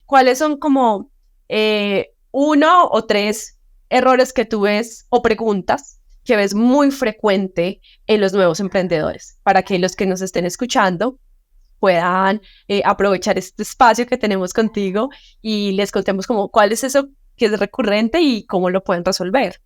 ¿cuáles son como uno o tres errores que tú ves o preguntas que ves muy frecuente en los nuevos emprendedores? Para que los que nos estén escuchando puedan aprovechar este espacio que tenemos contigo y les contemos como cuál es eso que es recurrente y cómo lo pueden resolver.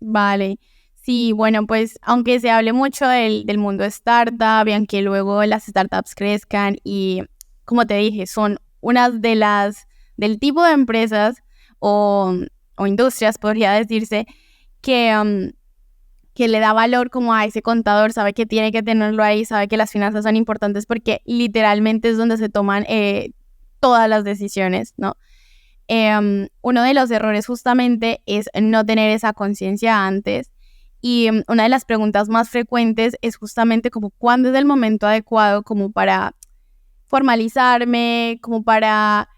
Vale. Sí, bueno, pues aunque se hable mucho del mundo startup y aunque luego las startups crezcan y, como te dije, son unas del tipo de empresas o, o industrias, podría decirse, que, que le da valor como a ese contador, sabe que tiene que tenerlo ahí, sabe que las finanzas son importantes porque literalmente es donde se toman todas las decisiones, ¿no? Uno de los errores justamente es no tener esa conciencia antes y una de las preguntas más frecuentes es justamente como cuándo es el momento adecuado como para formalizarme, como para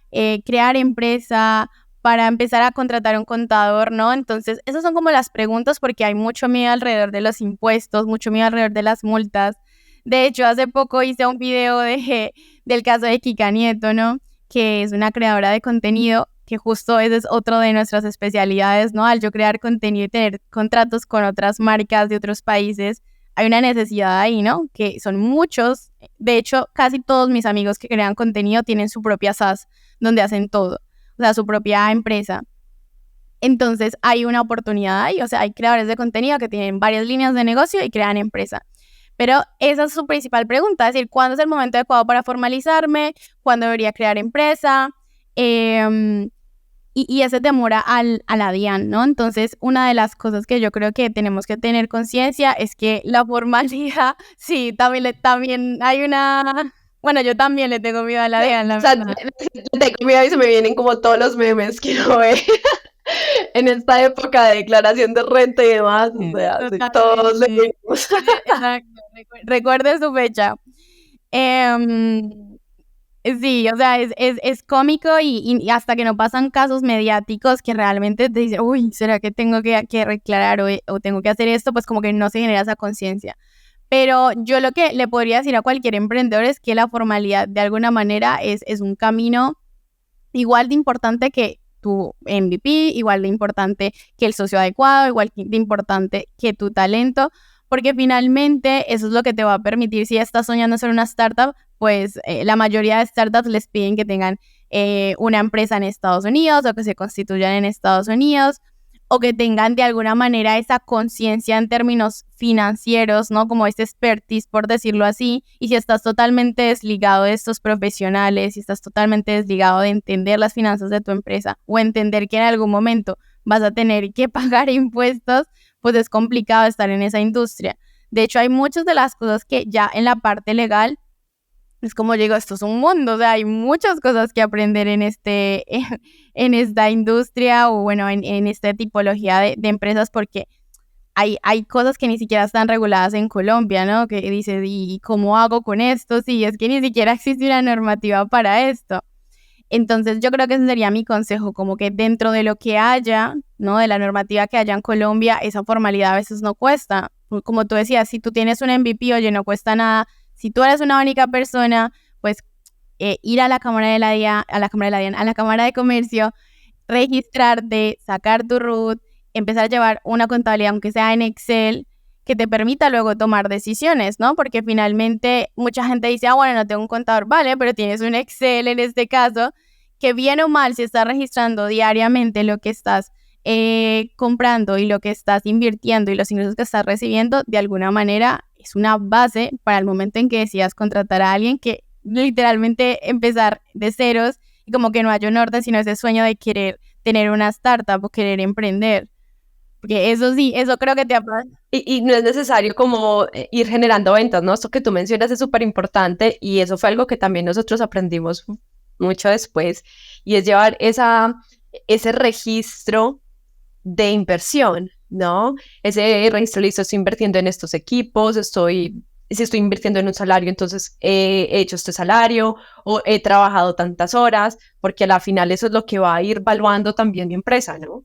crear empresa, para empezar a contratar un contador, ¿no? Entonces, esas son como las preguntas porque hay mucho miedo alrededor de los impuestos, mucho miedo alrededor de las multas. De hecho, hace poco hice un video del caso de Kika Nieto, ¿no? Que es una creadora de contenido, que justo ese es otro de nuestras especialidades, ¿no? Al yo crear contenido y tener contratos con otras marcas de otros países, hay una necesidad ahí, ¿no? Que son muchos. De hecho, casi todos mis amigos que crean contenido tienen su propia SaaS, donde hacen todo, o sea, su propia empresa. Entonces, hay una oportunidad ahí, o sea, hay creadores de contenido que tienen varias líneas de negocio y crean empresa. Pero esa es su principal pregunta, es decir, ¿cuándo es el momento adecuado para formalizarme? ¿Cuándo debería crear empresa? Y ese temor a la DIAN, ¿no? Entonces, una de las cosas que yo creo que tenemos que tener conciencia es que la formalidad, sí, también hay una... Bueno, yo también le tengo miedo a la DIAN, la O sea, verdad. de comida y se me vienen como todos los memes que uno ve en esta época de declaración de renta y demás. O sea, sí, todos le Totalmente. vimos. Exacto. Recuerde su fecha. Em, Sí, o sea, es cómico y hasta que no pasan casos mediáticos que realmente te dicen, uy, ¿será que tengo que declarar o tengo que hacer esto? Pues como que no se genera esa conciencia. Pero yo lo que le podría decir a cualquier emprendedor es que la formalidad de alguna manera es un camino igual de importante que tu MVP, igual de importante que el socio adecuado, igual de importante que tu talento, porque finalmente eso es lo que te va a permitir, si estás soñando ser una startup, pues la mayoría de startups les piden que tengan una empresa en Estados Unidos o que se constituyan en Estados Unidos o que tengan de alguna manera esa conciencia en términos financieros, ¿no? Como ese expertise, por decirlo así. Y si estás totalmente desligado de estos profesionales, si estás totalmente desligado de entender las finanzas de tu empresa o entender que en algún momento vas a tener que pagar impuestos, pues es complicado estar en esa industria. De hecho, hay muchas de las cosas que ya en la parte legal es como digo, esto es un mundo, o sea, hay muchas cosas que aprender en esta industria o bueno, en esta tipología de empresas porque hay cosas que ni siquiera están reguladas en Colombia, ¿no? Que dices, ¿y cómo hago con esto? Sí, es que ni siquiera existe una normativa para esto. Entonces yo creo que ese sería mi consejo, como que dentro de lo que haya, ¿no? De la normativa que haya en Colombia, esa formalidad a veces no cuesta. Como tú decías, si tú tienes un MVP, oye, no cuesta nada. Si tú eres una única persona, pues ir a la Cámara de la DIAN, a la Cámara de Comercio, registrarte, sacar tu RUT, empezar a llevar una contabilidad, aunque sea en Excel, que te permita luego tomar decisiones, ¿no? Porque finalmente mucha gente dice, ah, bueno, no tengo un contador, vale, pero tienes un Excel en este caso, que bien o mal, si estás registrando diariamente lo que estás comprando y lo que estás invirtiendo y los ingresos que estás recibiendo, de alguna manera es una base para el momento en que decidas contratar a alguien que literalmente empezar de ceros y como que no haya un orden, sino ese sueño de querer tener una startup o querer emprender. Porque eso sí, eso creo que te apaga. Y no es necesario como ir generando ventas, ¿no? Esto que tú mencionas es súper importante y eso fue algo que también nosotros aprendimos mucho después y es llevar ese registro de inversión, ¿no? Ese registro, listo, estoy invirtiendo en estos equipos, si estoy invirtiendo en un salario, entonces he hecho este salario o he trabajado tantas horas, porque a la final eso es lo que va a ir valuando también mi empresa, ¿no?